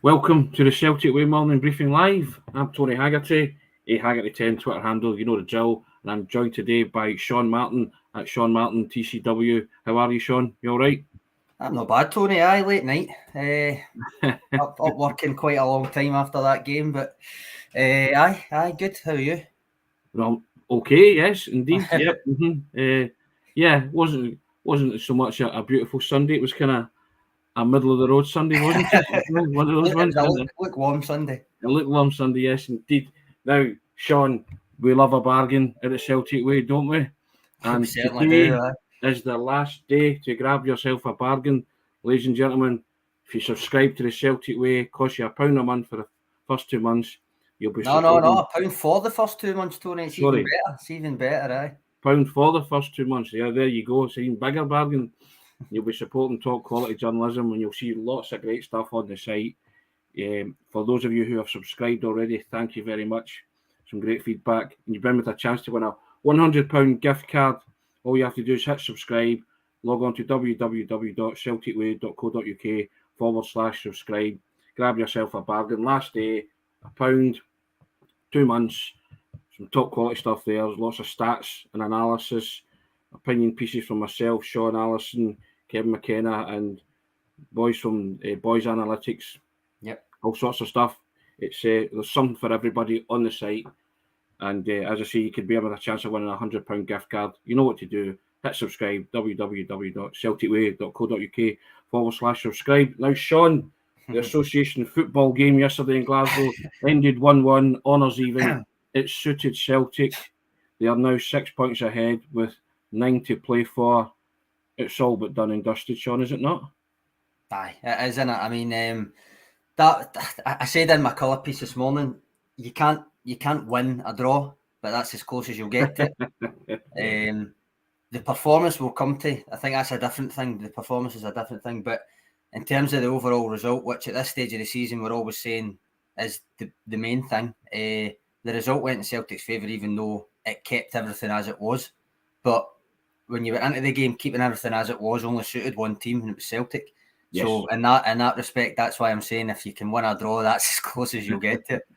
Welcome to the Celtic Way Morning Briefing Live. I'm Tony Haggerty, Haggerty10 Twitter handle, you know the drill, and I'm joined today by Sean Martin at Sean Martin TCW. How are you, Sean? You all right? I'm not bad, Tony. Aye, late night. Up working quite a long time after that game, but aye, good. How are you? Well, okay, yes, indeed. Yeah, wasn't so much a beautiful Sunday. It was kind of a middle of the road Sunday, wasn't it? One of those It ones. was a lukewarm Sunday. A lukewarm Sunday, yes, indeed. Now, Sean, we love a bargain at the Celtic Way, don't we? And We certainly today do. is the last day to grab yourself a bargain, ladies and gentlemen. If you subscribe to the Celtic Way, it costs you £1 a month for the first 2 months. You'll be No, £1 for the first 2 months, Tony. It's even better. It's even better, aye. £1 for the first 2 months. Yeah, there you go. It's an even bigger bargain. You'll be supporting top quality journalism, and you'll see lots of great stuff on the site. For those of you who have subscribed already, thank you very much. Some great feedback. And you've been with a chance to win a £100 gift card. All you have to do is hit subscribe, log on to www.celticway.co.uk/subscribe, grab yourself a bargain. Last day, £1, 2 months, some top quality stuff there. There's lots of stats and analysis, opinion pieces from myself, Sean Allison, Kevin McKenna, and boys from Boys Analytics. Yep. All sorts of stuff. It's there's something for everybody on the site. And as I say, you could be with a chance of winning a £100 gift card. You know what to do. Hit subscribe, www.celticway.co.uk/subscribe. Now, Sean, the association football game yesterday in Glasgow ended 1-1, honours even. It suited Celtic. They are now 6 points ahead with 9 to play for. It's all but done and dusted, Sean, is it not? Aye, it is, isn't it? I mean, that I said in my colour piece this morning, you can't win a draw, but that's as close as you'll get to it. The performance will come to. I think that's a different thing. The performance is a different thing, but in terms of the overall result, which at this stage of the season we're always saying is the main thing, the result went in Celtic's favour, even though it kept everything as it was. But when you went into the game, keeping everything as it was only suited one team, and it was Celtic. Yes. So in that respect, that's why I'm saying if you can win a draw, that's as close as you'll get to it.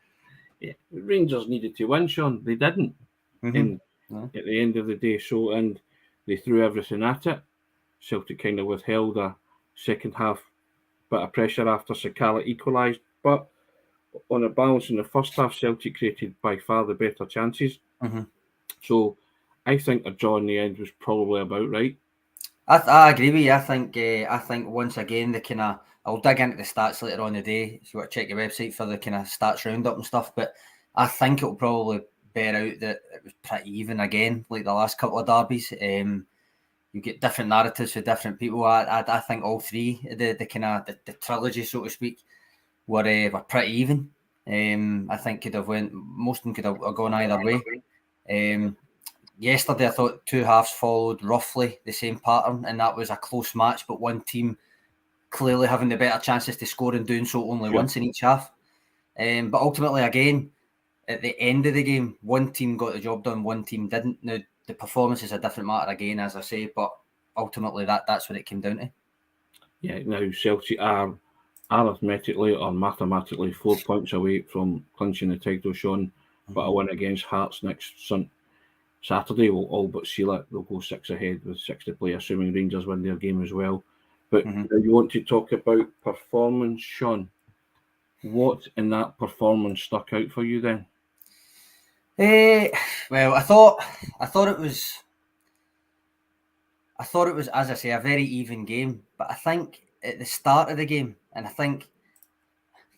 Yeah, the Rangers needed to win, Sean. They didn't. At the end of the day, and they threw everything at it. Celtic kind of withheld a second half bit of pressure after Sakala equalised. But on a balance in the first half, Celtic created by far the better chances. So I think a draw in the end was probably about right. I agree with you. I think once again the kind of, I'll dig into the stats later on the day. If you want to check your website for the kind of stats roundup and stuff, but I think it'll probably bear out that it was pretty even again, like the last couple of derbies. You get different narratives for different people. I think all three, the kind of the trilogy, so to speak, were pretty even. I think most of them could have gone either way. Yesterday, I thought two halves followed roughly the same pattern, and that was a close match, but one team clearly having the better chances to score and doing so only once in each half. But ultimately, again, at the end of the game, one team got the job done, one team didn't. Now, the performance is a different matter again, as I say, but ultimately that's what it came down to. Yeah, now Celtic are arithmetically or mathematically 4 points away from clinching the title, Sean, but a win against Hearts next Saturday will all but seal it. They'll go 6 ahead with 6 to play, assuming Rangers win their game as well. But you want to talk about performance, Sean. What in that performance stuck out for you then? Well, I thought it was, as I say, a very even game. But I think at the start of the game, and I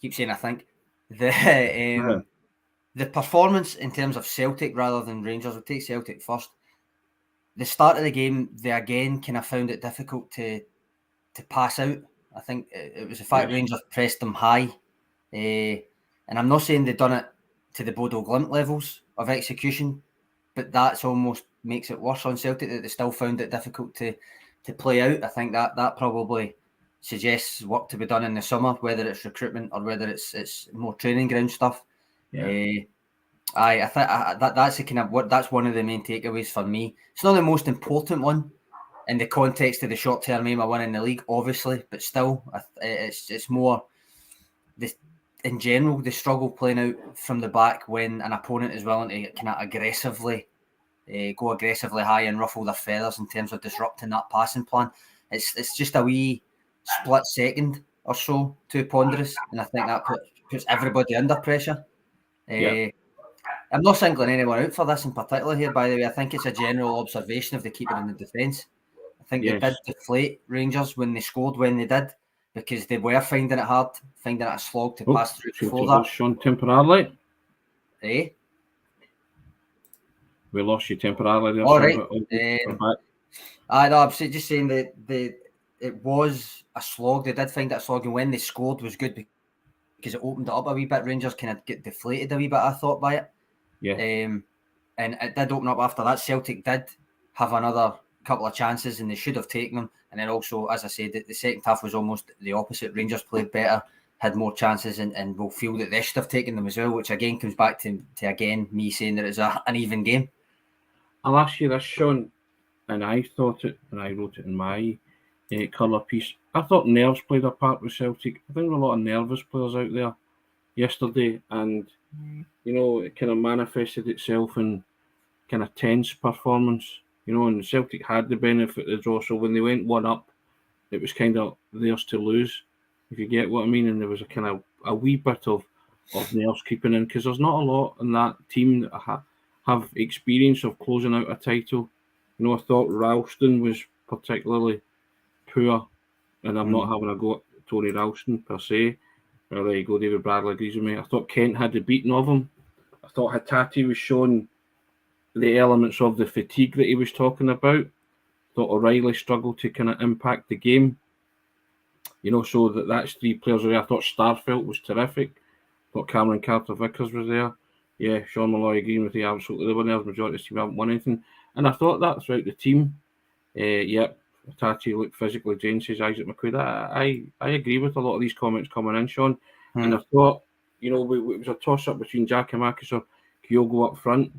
keep saying I think, the performance in terms of Celtic rather than Rangers, we'll take Celtic first. The start of the game, they again kind of found it difficult to pass out. I think it was the fact Rangers pressed them high. And I'm not saying they've done it to the Bodo Glimt levels of execution, but that's almost makes it worse on Celtic that they still found it difficult to play out. I think that probably suggests work to be done in the summer, whether it's recruitment or whether it's more training ground stuff. I think that's the kind of that's one of the main takeaways for me. It's not the most important one in the context of the short-term aim of winning the league, obviously, but still, it's more in general, the struggle playing out from the back when an opponent is willing to kind of aggressively go aggressively high and ruffle their feathers in terms of disrupting that passing plan. It's just a wee split second or so too ponderous, and I think that puts everybody under pressure. I'm not singling anyone out for this in particular here, by the way. I think it's a general observation of the keeper in the defence. I think they did deflate Rangers when they scored when they did, because they were finding it hard, finding it a slog to pass through before that. Sean temporarily. Eh? We lost you temporarily there. All right. I know. I'm just saying that it was a slog. They did find it a slog, and when they scored was good because it opened it up a wee bit. Rangers kind of get deflated a wee bit, I thought, by it. Yeah. And it did open up after that. Celtic did have another couple of chances, and they should have taken them. And then also, as I said, the second half was almost the opposite. Rangers played better, had more chances, and will feel that they should have taken them as well, which again comes back to again me saying that it's an even game. I'll ask you this, Sean, and I thought it, and I wrote it in my colour piece. I thought nerves played a part with Celtic. I think there were a lot of nervous players out there yesterday, and it kind of manifested itself in kind of tense performance. And Celtic had the benefit of the draw, so when they went 1-up, it was kind of theirs to lose, if you get what I mean. And there was a kind of a wee bit of nerves creeping in, because there's not a lot in that team that have experience of closing out a title. I thought Ralston was particularly poor, and I'm not having a go at Tony Ralston per se. Well, there you go, David Bradley agrees with me. I thought Kent had the beating of him. I thought Hatate was showing the elements of the fatigue that he was talking about. I thought O'Reilly struggled to kind of impact the game. So that's three players there. I thought Starfelt was terrific. I thought Cameron Carter-Vickers was there. Yeah, Sean Malloy agreeing with you, absolutely. They were there. The majority of the team haven't won anything. And I thought that throughout the team. Hatate looked physically. Jane says Isaac McQuaid. I agree with a lot of these comments coming in, Sean. And I thought, it was a toss-up between Giakoumakis or Kyogo up front.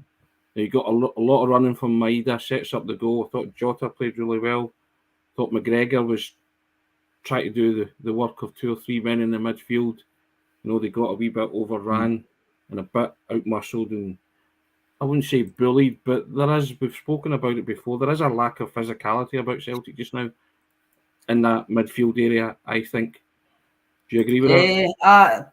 You got a lot of running from Maeda, sets up the goal. I thought Jota played really well. I thought McGregor was trying to do the work of 2 or 3 men in the midfield. They got a wee bit overran and a bit outmuscled, and I wouldn't say bullied, but we've spoken about it before, there is a lack of physicality about Celtic just now in that midfield area, I think. Do you agree with that?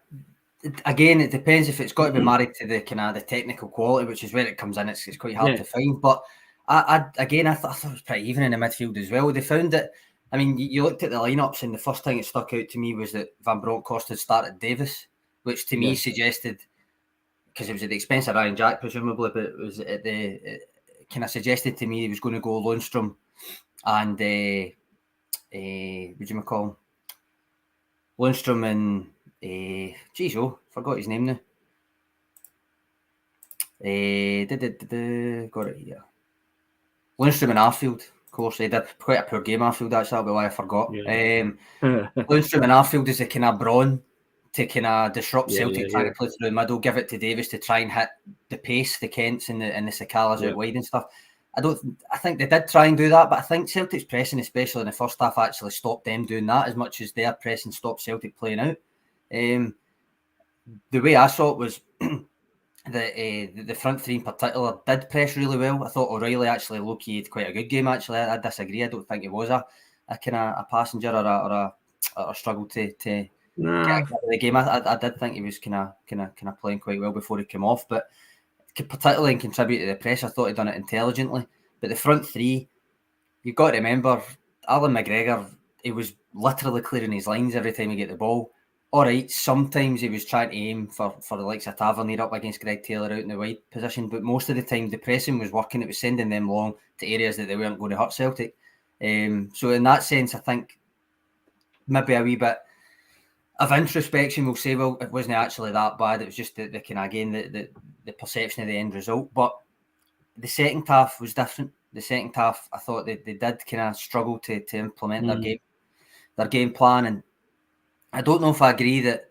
Again, it depends if it's got to be married to the kind of the technical quality, which is where it comes in. It's quite hard to find. But I thought it was pretty even in the midfield as well. They found that. I mean, you looked at the lineups, and the first thing that stuck out to me was that Van Bronckhorst had started Davis, which to me suggested, because it was at the expense of Ryan Jack, presumably, but it was kind of suggested to me he was going to go Lundstrom and what do you call him? Lundstrom and forgot his name now. Got it here. Lundstrom and Arfield. Of course, they did quite a poor game, Arfield, actually. That'll be why I forgot. Lundstrom and Arfield is a kind of brawn to kind of disrupt Celtic, trying to play through the middle, give it to Davis to try and hit the pace, the Kents and the Sakalas out wide and stuff. I think they did try and do that, but I think Celtic's pressing, especially in the first half, actually stopped them doing that as much as their pressing stopped Celtic playing out. The way I saw it was the front three in particular did press really well. I thought O'Reilly actually low-key had quite a good game. Actually, I disagree. I don't think it was a kind of a passenger or a struggle to get out of the game. I did think he was kind of playing quite well before he came off, but particularly in contributing to the press, I thought he'd done it intelligently. But the front three, you've got to remember, Alan McGregor, he was literally clearing his lines every time he get the ball. All right, sometimes he was trying to aim for the likes of Tavernier up against Greg Taylor out in the wide position, but most of the time the pressing was working. It was sending them long to areas that they weren't going to hurt Celtic. So in that sense, I think maybe a wee bit of introspection will say, well, it wasn't actually that bad. It was just the kind of, again, the perception of the end result. But the second half was different. The second half, I thought they did kind of struggle to implement their game plan. And I don't know if I agree that,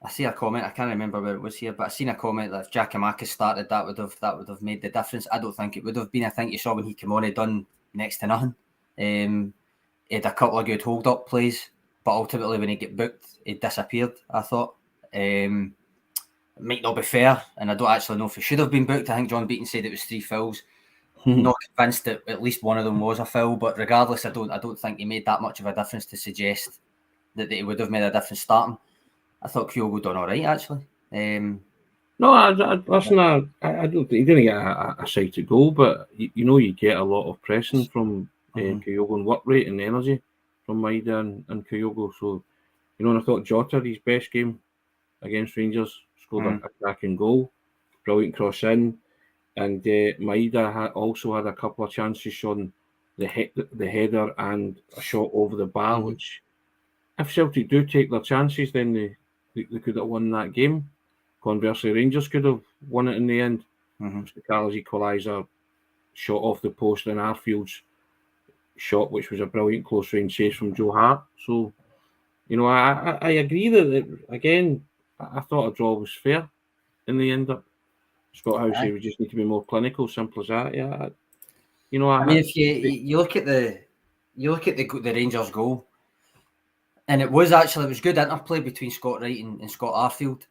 I see a comment, I can't remember where it was here, but I seen a comment that if Giakoumakis started, that would have made the difference. I don't think it would have been. I think you saw when he came on, he'd done next to nothing. He had a couple of good hold-up plays, but ultimately when he get booked, he disappeared, I thought. It might not be fair, and I don't actually know if he should have been booked. I think John Beaton said it was 3 fouls. Not convinced that at least one of them was a foul, but regardless, I don't think he made that much of a difference to suggest that he would have made a difference starting. I thought Kyogo done all right, actually. No, listen, I don't. He didn't get a sighted goal, but you get a lot of pressing from Kyogo and work rate and energy from Maida and Kyogo. So, and I thought Jota, his best game against Rangers, scored a cracking goal, brilliant cross in, and Maida also had a couple of chances on the header and a shot over the bar, which if Celtic do take their chances, then they could have won that game. Conversely, Rangers could have won it in the end. Sakala's equaliser, shot off the post, and Arfield's shot, which was a brilliant close range chase from Joe Hart. So, I agree that again, I thought a draw was fair in the end. Scott House said we just need to be more clinical. Simple as that. Yeah. I mean, if you look at the Rangers goal, and it was good interplay between Scott Wright and Scott Arfield,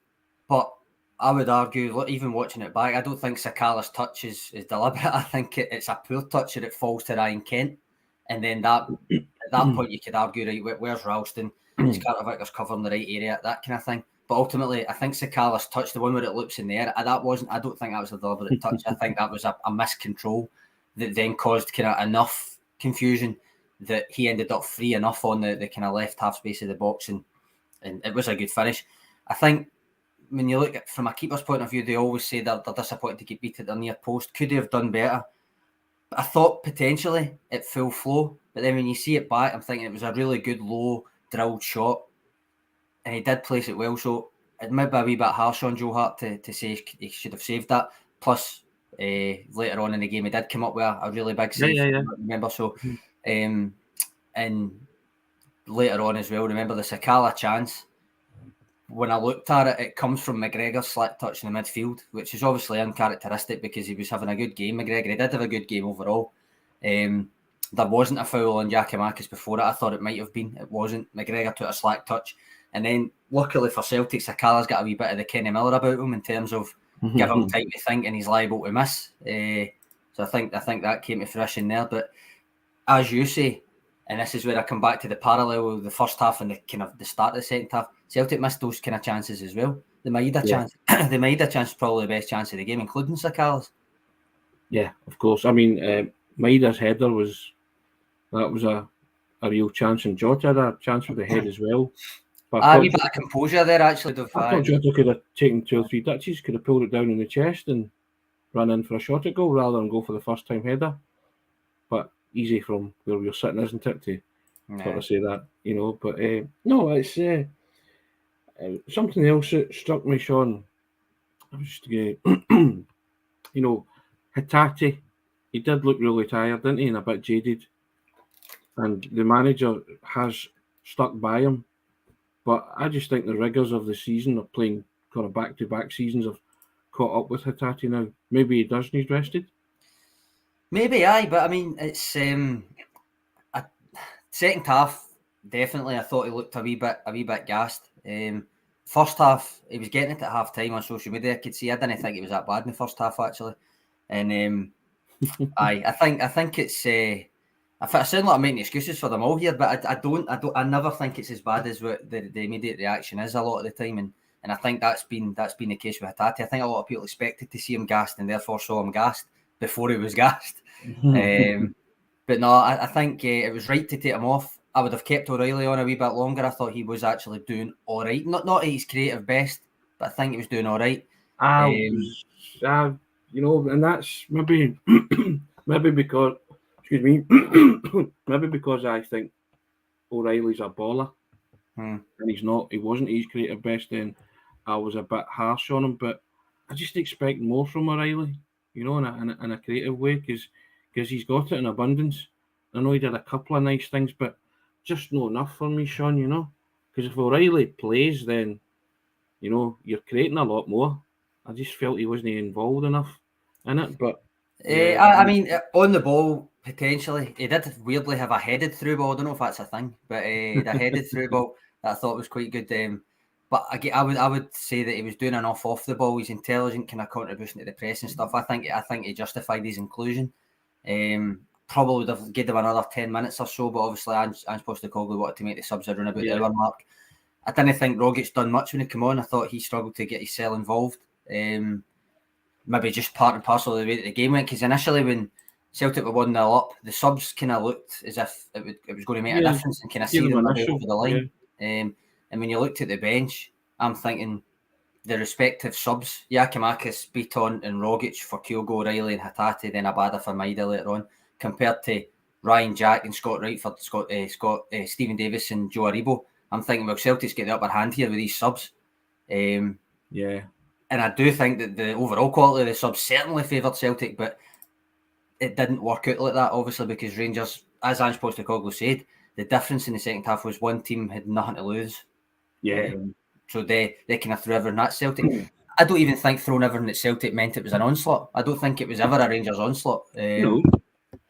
but I would argue, even watching it back, I don't think Sakala's touch is deliberate. I think it's a poor touch that it falls to Ryan Kent, and then at that point you could argue, right, where's Ralston? Is Carter-Vickers covering the right area? That kind of thing. But ultimately, I think Sakala's touch, the one where it loops in the air, I don't think that was a deliberate touch. I think that was a miscontrol that then caused kind of enough confusion that he ended up free enough on the kind of left half space of the box, and it was a good finish. I think when you look at from a keeper's point of view, they always say they're disappointed to get beat at their near post. Could they have done better? I thought potentially at full flow, but then when you see it back, I'm thinking it was a really good low drilled shot, and he did place it well. So it might be a wee bit harsh on Joe Hart to say he should have saved that. Plus, later on in the game, he did come up with a really big save. Yeah. Remember, so and later on as well, remember the Sakala chance. When I looked at it, it comes from McGregor's slack touch in the midfield, which is obviously uncharacteristic because he was having a good game. McGregor, he did have a good game overall. There wasn't a foul on Giakoumakis before it. I thought it might have been. It wasn't. McGregor took a slack touch. And then, luckily for Celtic, Sakala's got a wee bit of the Kenny Miller about him in terms of give him time to think and he's liable to miss. So I think that came to fruition there. But as you say, and this is where I come back to the parallel of the first half and the kind of the start of the second half, Celtic missed those kind of chances as well. The Maida chance, the Maida chance is probably the best chance of the game, including Sakala's. Yeah, of course. I mean, Maida's header was a real chance, and Jota had a chance with the head as well. But a wee bit of composure there, actually. I thought Jota could have taken 2 or 3 touches, could have pulled it down in the chest and run in for a shot at goal rather than go for the first time header. But easy from where you're sitting, isn't it, to sort of say that, But no, it's something else that struck me, Sean. I was just Hatate, he did look really tired, didn't he, and a bit jaded. And the manager has stuck by him. But I just think the rigours of the season of playing kind of back-to-back seasons have caught up with Hatate now. Maybe he does need rested. Maybe, aye, but I mean, it's second half. Definitely, I thought he looked a wee bit gassed. First half, he was getting it at half time on social media. I could see. I didn't think it was that bad in the first half actually. And I think it's. I sound like I'm making excuses for them all here, but I never think it's as bad as what the immediate reaction is a lot of the time, and I think that's been the case with Hatate. I think a lot of people expected to see him gassed and therefore saw him gassed before he was gassed. But no, I think it was right to take him off. I would have kept O'Reilly on a wee bit longer. I thought he was actually doing all right. Not at his creative best, but I think he was doing all right. And that's maybe because. Excuse me. Maybe because I think O'Reilly's a baller, and he's not. He wasn't his creative best. Then I was a bit harsh on him, but I just expect more from O'Reilly, in a creative way, because he's got it in abundance. I know he did a couple of nice things, but just not enough for me, Sean. Because if O'Reilly plays, then you're creating a lot more. I just felt he wasn't involved enough in it, but. I mean, on the ball, potentially. He did weirdly have a headed through ball. I don't know if that's a thing, but the headed through ball that I thought was quite good. But I would say that he was doing enough off the ball. He's intelligent, kind of contribution to the press and stuff. I think he justified his inclusion. Probably would have given him another 10 minutes or so, but obviously Ange Postecoglou wanted to make the subs around about the hour mark. I didn't think Rogic done much when he came on. I thought he struggled to get himself involved. Maybe just part and parcel of the way that the game went, because initially when Celtic were 1-0 up, the subs kind of looked as if it was going to make a difference and kind of see them maybe over the line. And when you looked at the bench, I'm thinking the respective subs, Giakoumakis, Beaton and Rogic for Kyogo, O'Reilly and Hatate, then Abada for Maida later on, compared to Ryan Jack and Scott Wright for Stephen Davis and Joe Aribo. I'm thinking, well, Celtic's get the upper hand here with these subs. And I do think that the overall quality of the subs certainly favoured Celtic, but it didn't work out like that, obviously, because Rangers, as Ange Postecoglou said, the difference in the second half was one team had nothing to lose. So they kind of threw everything at Celtic. I don't even think throwing everything at Celtic meant it was an onslaught. I don't think it was ever a Rangers onslaught. No.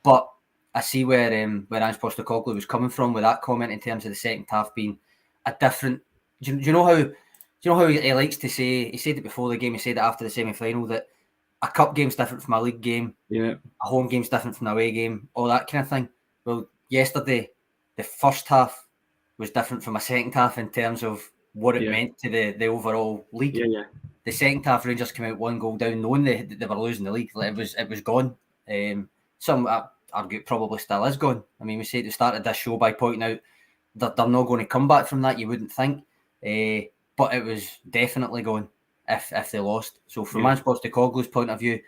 But I see where Ange Postecoglou was coming from with that comment in terms of the second half being a different. Do you know how he likes to say? He said it before the game. He said it after the semi-final that a cup game's different from a league game. A home game's different from an away game. All that kind of thing. Well, yesterday the first half was different from a second half in terms of what it meant to the overall league. The second half, Rangers came out 1 goal down, knowing they were losing the league. Like it was gone. Some argue probably still is gone. I mean, we said we started this show by pointing out that they're not going to come back from that. You wouldn't think, but it was definitely gone if they lost. So from Ange Postecoglou's point of view,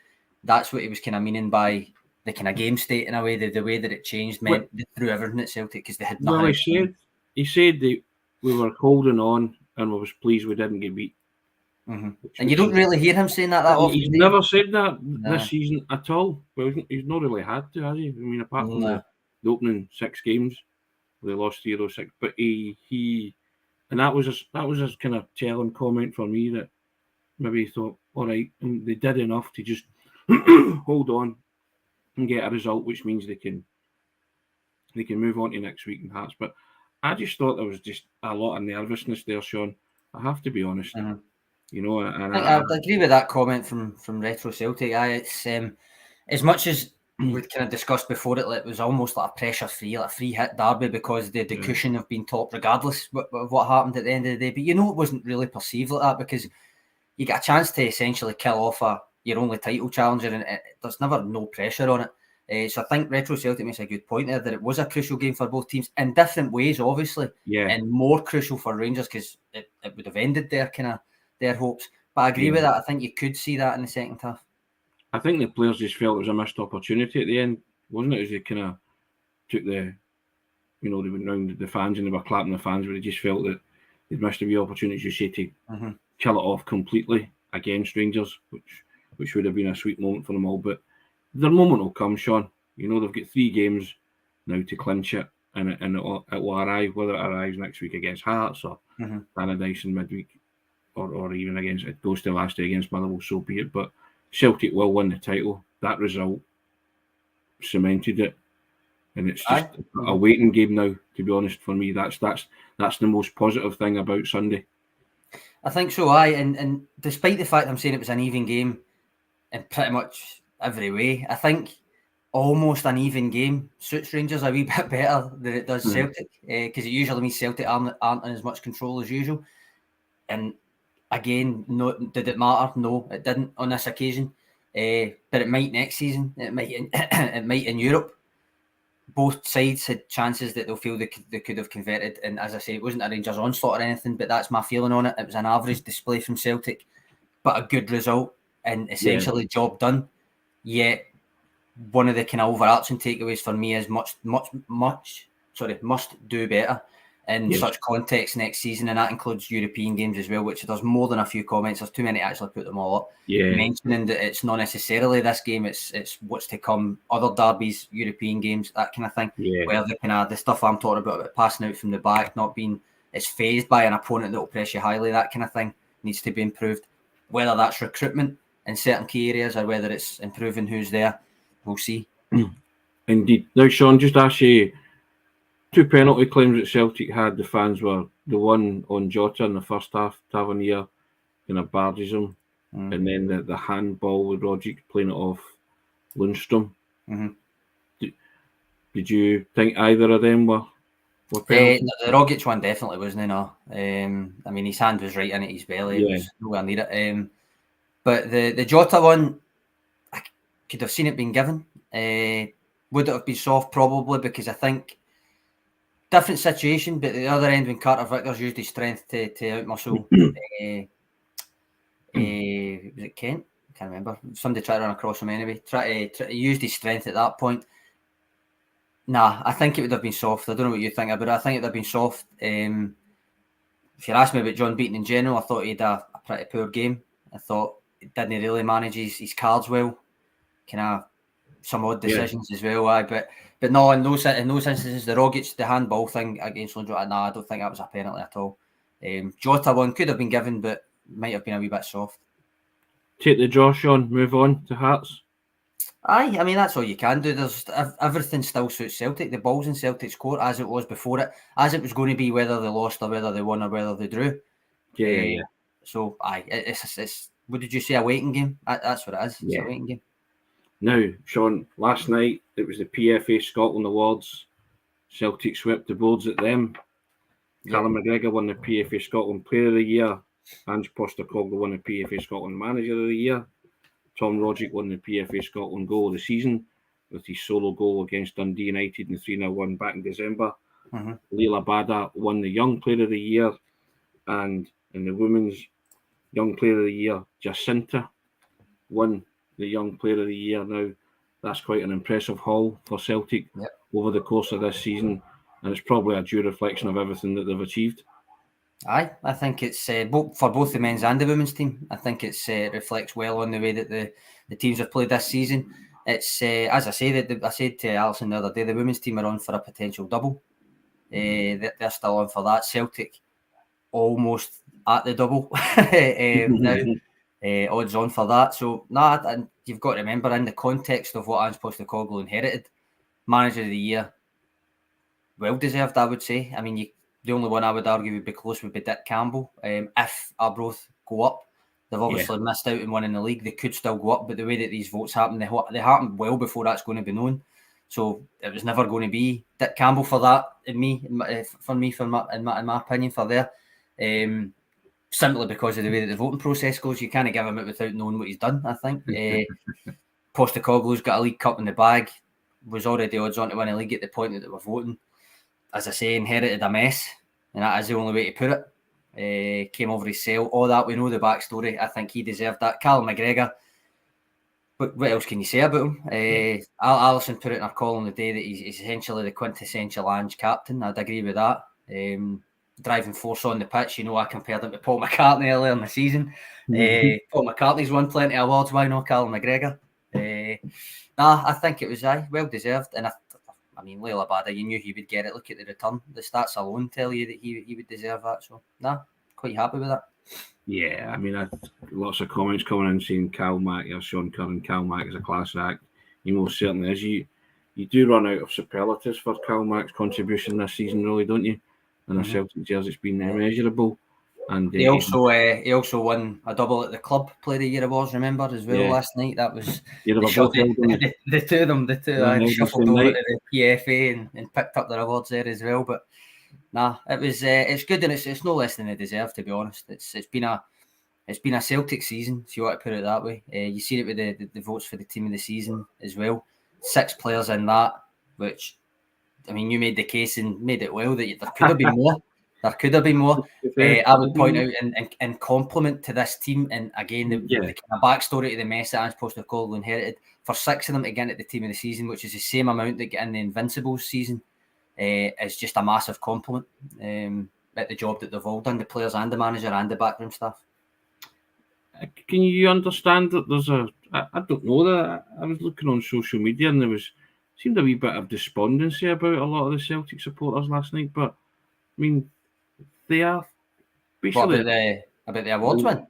that's what he was kind of meaning by the kind of game state in a way. The way that it changed meant they threw everything at Celtic because they had nothing. Well, he said that we were holding on and we was pleased we didn't get beat. And you don't really hear him saying that often. He's never said that this season at all. Well, he's not really had to, has he? I mean, apart from the opening 6 games, they lost 0-6. But he and that was his kind of telling comment for me that maybe he thought, all right, and they did enough to just hold on and get a result, which means they can move on to next week in Hearts. But I just thought there was just a lot of nervousness there, Sean. I have to be honest. You know, and I agree with that comment from Retro Celtic. It's as much as we'd kind of discussed before it was almost like a pressure-free, like a free-hit derby because the cushion of being top regardless of what happened at the end of the day. But it wasn't really perceived like that because you get a chance to essentially kill off your only title challenger and there's never no pressure on it. So I think Retro Celtic makes a good point there that it was a crucial game for both teams in different ways, obviously, and more crucial for Rangers because it would have ended their hopes. But I agree with that. I think you could see that in the second half. I think the players just felt it was a missed opportunity at the end, wasn't it? As they kind of took they went round the fans and they were clapping the fans, but they just felt that they'd missed a wee opportunity, as you say, to kill it off completely against Rangers, which would have been a sweet moment for them all. But their moment will come, Sean. They've got 3 games now to clinch it, and it will arrive, whether it arrives next week against Hearts or Paradise in midweek. Or even against it goes to last day against Motherwell, so be it. But Celtic will win the title. That result cemented it, and it's just a waiting game now. To be honest, for me, that's the most positive thing about Sunday. I think so. And despite the fact I'm saying it was an even game in pretty much every way, I think almost an even game suits Rangers a wee bit better than it does Celtic because it usually means Celtic aren't in as much control as usual. And again, did it matter? No, it didn't on this occasion. But it might next season. It might in Europe. Both sides had chances that they'll feel they could have converted. And as I say, it wasn't a Rangers onslaught or anything, but that's my feeling on it. It was an average display from Celtic, but a good result and essentially job done. Yet one of the kind of overarching takeaways for me is must do better in such context next season, and that includes European games as well, which there's more than a few comments. There's too many to actually put them all up. Mentioning that it's not necessarily this game, it's what's to come, other derbies, European games, that kind of thing. Where the stuff I'm talking about passing out from the back, not being as phased by an opponent that will press you highly, that kind of thing needs to be improved. Whether that's recruitment in certain key areas or whether it's improving who's there, we'll see. Indeed. Now, Sean, just ask you, 2 penalty claims that Celtic had. The fans were the one on Jota in the first half. Tavernier kind of barges him, and then the handball with Rogic playing it off Lundstrom. Did you think either of them were penalties? The Rogic one definitely wasn't. No, I mean his hand was right in at his belly. It was nowhere near it. But the Jota one, I could have seen it being given. Would it have been soft? Probably, because I think different situation. But at the other end, when Carter Vickers used his strength to outmuscle, was it Kent? I can't remember. Somebody tried to run across him anyway. He used his strength at that point. Nah, I think it would have been soft. I don't know what you think about it. I think it would have been soft. If you ask me about John Beaton in general, I thought he had a pretty poor game. I thought he didn't really manage his cards well. Kind of some odd decisions as well. But no, in those instances, the Rogic, the handball thing against Lundstrom, I don't think that was a penalty at all. Jota one could have been given, but might have been a wee bit soft. Take the draw, Sean. Move on to Hearts. Aye, I mean that's all you can do. There's everything still suits Celtic. The ball's in Celtic's court as it was before it, as it was going to be whether they lost or whether they won or whether they drew. Yeah. So aye, it's what did you say, a waiting game? That's what it is. It's a waiting game. Now, Sean, last night it was the PFA Scotland Awards. Celtic swept the boards at them. Callum McGregor won the PFA Scotland Player of the Year. Ange Postecoglou won the PFA Scotland Manager of the Year. Tom Rogic won the PFA Scotland Goal of the Season with his solo goal against Dundee United in the 3-0 win back in December. Leila Bada won the Young Player of the Year, and in the Women's Young Player of the Year, Jacinta won the Young Player of the Year. Now, that's quite an impressive haul for Celtic over the course of this season, and it's probably a due reflection of everything that they've achieved. Aye, I think it's for both the men's and the women's team. I think it reflects well on the way that the teams have played this season. It's as I say, I said to Alison the other day, the women's team are on for a potential double. They're still on for that. Celtic almost at the double now. Odds on for that. So and you've got to remember, in the context of what Ange Postecoglou inherited, Manager of the Year, well deserved, I would say. I mean, the only one I would argue would be close would be Dick Campbell. If Arbroath go up, they've obviously missed out in winning the league. They could still go up, but the way that these votes happen, they happen well before that's going to be known. So it was never going to be Dick Campbell for that. In my opinion, for there, simply because of the way that the voting process goes, you can't give him it without knowing what he's done. I think Postecoglou's got a League Cup in the bag, was already odds on to win a league at the point that they were voting. As I say, inherited a mess, and that is the only way to put it. Came over his cell, all that, we know the backstory. I think he deserved that. Callum McGregor, but what else can you say about him? Alison put it in her column the day that he's essentially the quintessential Ange captain. I'd agree with that. Driving force on the pitch, I compared him to Paul McCartney earlier in the season. Paul McCartney's won plenty of awards, why not Callum McGregor? I think it was well deserved, and I mean, Leila Bada, you knew he would get it. Look at the return. The stats alone tell you that he would deserve that. So, quite happy with that. Yeah, I mean, lots of comments coming in saying Sean Curran, Cal Mack is a class act. He most certainly is. You do run out of superlatives for Cal Mack's contribution this season, really, don't you? And a Celtic jersey, it's been immeasurable. And he also won a double at the Club Player of the Year awards, remember, as well last night. That was the two of them shuffled over to the PFA and picked up their awards there as well. But it was it's good, and it's no less than they deserve, to be honest. It's been a Celtic season, if you want to put it that way. You see it with the votes for the team of the season as well. 6 players in that, which, I mean, you made the case and made it well that there could have been more. There could have been more. I would point out in compliment to this team, and again, the kind of backstory to the mess that Ange Postecoglou inherited, for 6 of them to get into the team of the season, which is the same amount that get in the Invincibles season, is just a massive compliment at the job that they've all done, the players and the manager and the backroom staff. Can you understand that there's I don't know, that I was looking on social media and there seemed a wee bit of despondency about a lot of the Celtic supporters last night, but I mean, they are basically... What, about the awards win?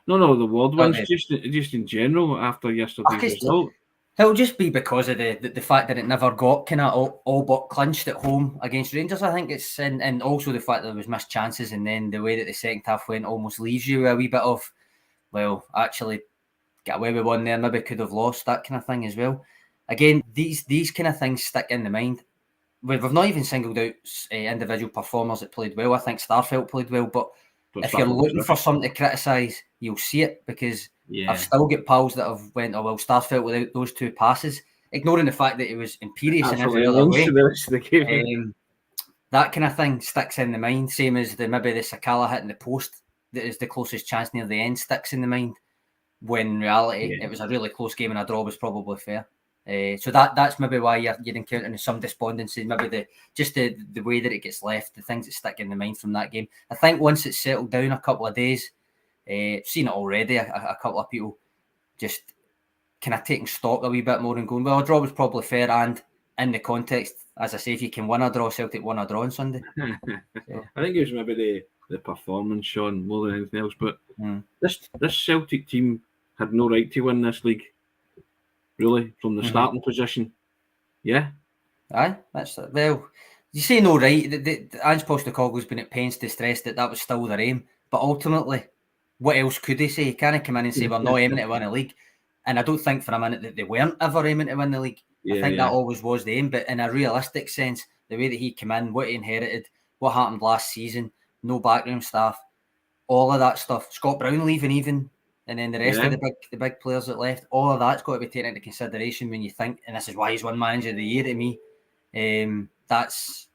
No, the award wins, just in general after yesterday's result. It'll just be because of the fact that it never got kind of all but clinched at home against Rangers. I think it's and also the fact that there was missed chances, and then the way that the second half went almost leaves you with a wee bit of, well, actually get away with one there, maybe could have lost, that kind of thing as well. Again, these kind of things stick in the mind. We've not even singled out individual performers that played well. I think Starfelt played well, but if you're looking for something to criticise, you'll see it, because I've still got pals that have went, oh well, Starfelt without those two passes, ignoring the fact that it was imperious in every other way. That kind of thing sticks in the mind, same as maybe the Sakala hitting the post that is the closest chance near the end sticks in the mind, when in reality it was a really close game and a draw was probably fair. So that's maybe why you're encountering some despondency, maybe the way that it gets left, the things that stick in the mind from that game. I think once it's settled down a couple of days, seen it already, a couple of people just kind of taking stock a wee bit more and going, well, a draw was probably fair, and in the context, as I say, if you can win a draw, Celtic won a draw on Sunday. So. I think it was maybe the performance, Sean, more than anything else, but this Celtic team had no right to win this league, really, from the starting position. Yeah. Aye, that's it. Well, you say no right. Ange Postecoglou's been at pains to stress that was still their aim, but ultimately, what else could he say? He can't come in and say we're not aiming to win a league. And I don't think for a minute that they weren't ever aiming to win the league. I think that always was the aim, but in a realistic sense, the way that he came in, what he inherited, what happened last season, no backroom staff, all of that stuff, Scott Brown leaving even, and then the rest of the big players that left, all of that's got to be taken into consideration when you think, and this is why he's won Manager of the Year to me. That's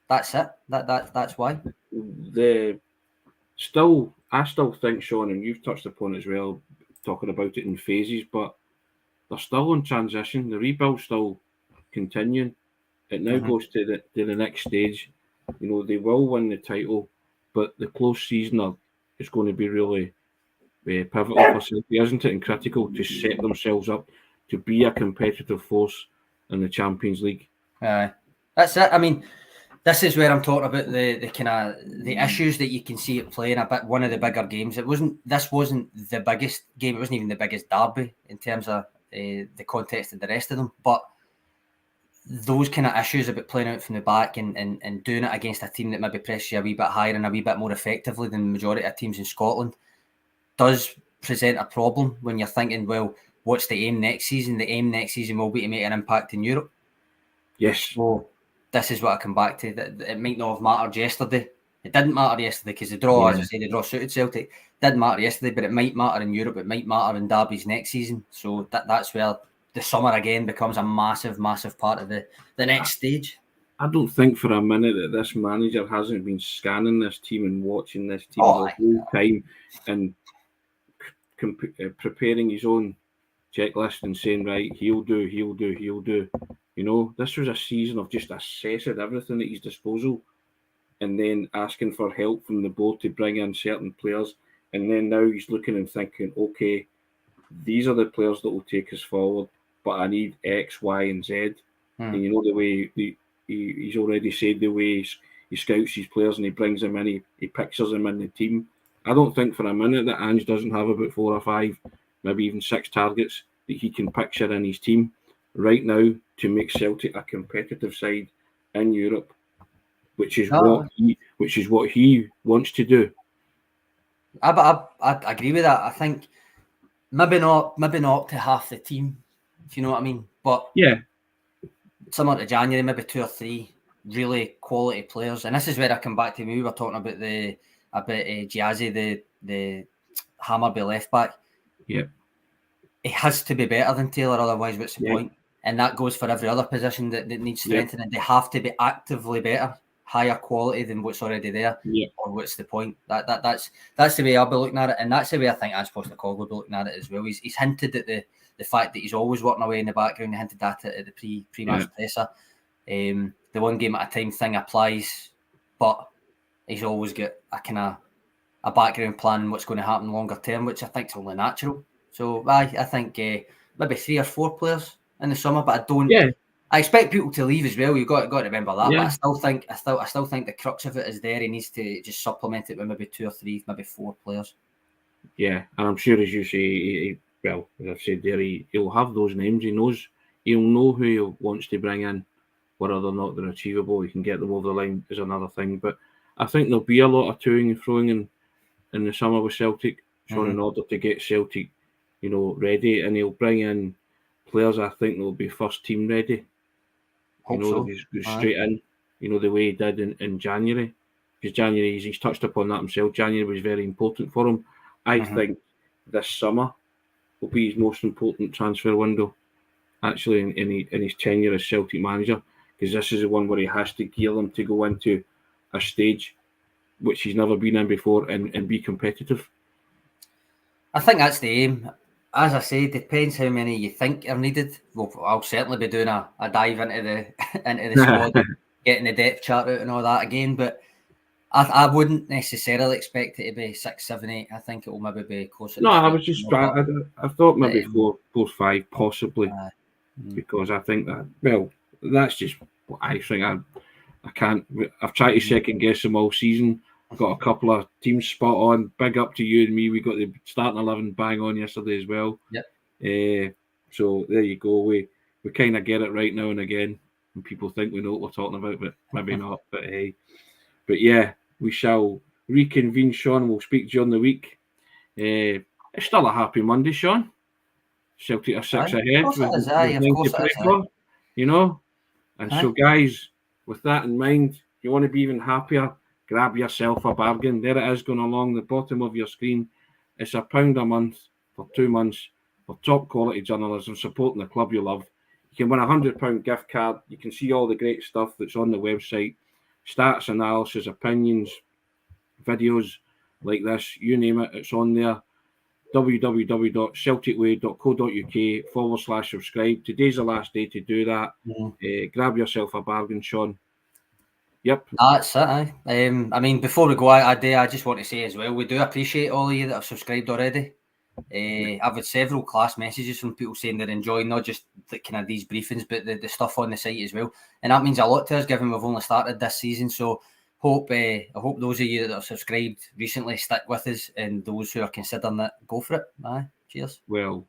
it. That's why. I still think, Sean, and you've touched upon it as well, talking about it in phases, but they're still in transition. The rebuild's still continuing. It now goes to the next stage. You know, they will win the title, but the close season is going to be really pivotal for Celtic, isn't it? And critical to set themselves up to be a competitive force in the Champions League. That's it. I mean, this is where I'm talking about the kind of the issues that you can see at play in one of the bigger games. This wasn't the biggest game. It wasn't even the biggest derby in terms of the context of the rest of them. But those kind of issues about playing out from the back and doing it against a team that maybe presses you a wee bit higher and a wee bit more effectively than the majority of teams in Scotland does present a problem when you're thinking, well, what's the aim next season? The aim next season will be to make an impact in Europe. Yes. So this is what I come back to. That it might not have mattered yesterday. It didn't matter yesterday because the draw, as I say, the draw suited Celtic. Didn't matter yesterday, but it might matter in Europe. It might matter in derbies next season. So that's where the summer again becomes a massive, massive part of the next stage. I don't think for a minute that this manager hasn't been scanning this team and watching this team the whole time and preparing his own checklist and saying, right, he'll do. You know, this was a season of just assessing everything at his disposal and then asking for help from the board to bring in certain players. And then now he's looking and thinking, okay, these are the players that will take us forward, but I need X, Y, and Z. And you know, the way he's already said the way he scouts his players and he brings them in, he pictures them in the team. I don't think for a minute that Ange doesn't have about 4 or 5, maybe even 6 targets that he can picture in his team right now to make Celtic a competitive side in Europe, which is what he wants to do. I agree with that. I think maybe not to half the team, if you know what I mean. But similar to January, maybe 2 or 3 really quality players. And this is where I come back to me. We were talking about Giazzi, the Hammarby left back. Yeah, he has to be better than Taylor, otherwise what's the point? And that goes for every other position that needs strengthening. They have to be actively better, higher quality than what's already there. Or what's the point? That's the way I'll be looking at it, and that's the way I think Ange Postecoglou will be looking at it as well. He's hinted at the fact that he's always working away in the background. He hinted that at the pre-match presser. The one game at a time thing applies, but he's always got a kind of a background plan on what's going to happen longer term, which I think is only natural. So I think maybe 3 or 4 players in the summer, but I don't. I expect people to leave as well. You've got to remember that. But I still think the crux of it is there. He needs to just supplement it with maybe 2 or 3, maybe 4 players. Yeah, and I'm sure, as you say, well, as I've said there, he'll have those names. He knows he'll know who he wants to bring in. Whether or not they're achievable, he can get them over the line is another thing. But I think there'll be a lot of toing and froing in the summer with Celtic, Sean, in order to get Celtic, ready. And he'll bring in players I think will be first team ready. So. He's go straight in, the way he did in January. Because January, he's touched upon that himself. January was very important for him. I think this summer will be his most important transfer window, actually, in his tenure as Celtic manager. Because this is the one where he has to gear them to go into a stage which he's never been in before and be competitive. I think that's the aim. As I say, depends how many you think are needed. Well, I'll certainly be doing a dive into the squad, getting the depth chart out and all that again. But I wouldn't necessarily expect it to be 6, 7, 8. I think it will maybe be closer. No, I was just trying. I thought maybe 4, 5, possibly, because I think that. Well, that's just what I think. I can't. I've tried to second guess them all season. I've got a couple of teams spot on. Big up to you and me. We got the starting 11 bang on yesterday as well. Yep. So there you go. We kind of get it right now and again, and people think we know what we're talking about, but maybe not. But hey, but yeah, we shall reconvene, Sean. We'll speak during the week. It's still a happy Monday, Sean. Celtic are 6 ahead. Of course it is. And so, guys, with that in mind, if you want to be even happier, grab yourself a bargain. There it is, going along the bottom of your screen. It's £1 a month for 2 months for top quality journalism, supporting the club you love. You can win a £100 gift card. You can see all the great stuff that's on the website. Stats, analysis, opinions, videos like this, you name it, it's on there. www.celticway.co.uk/subscribe. Today's the last day to do that. Grab yourself a bargain, Sean. Yep. That's it. I mean, before we go out, I just want to say as well, we do appreciate all of you that have subscribed already. I've had several class messages from people saying they're enjoying not just these briefings, but the stuff on the site as well. And that means a lot to us, given we've only started this season. So I hope those of you that have subscribed recently stick with us, and those who are considering it, go for it. Cheers. Well,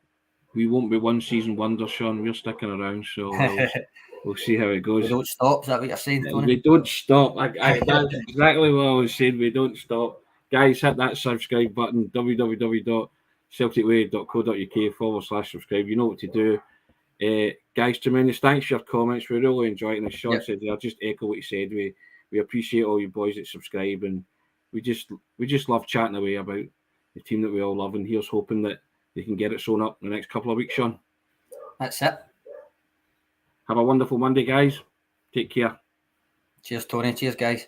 we won't be one season wonder, Sean. We're sticking around, so we'll see how it goes. We don't stop. Is that what you're saying, Tony? We don't stop. That's exactly what I was saying. We don't stop. Guys, hit that subscribe button. www.celticway.co.uk/subscribe. You know what to do. Guys, tremendous thanks for your comments. We really enjoyed it. And as Sean said, I'll just echo what he said. We appreciate all you boys that subscribe, and we just love chatting away about the team that we all love. And here's hoping that they can get it sewn up in the next couple of weeks, Sean. That's it. Have a wonderful Monday, guys. Take care. Cheers, Tony. Cheers, guys.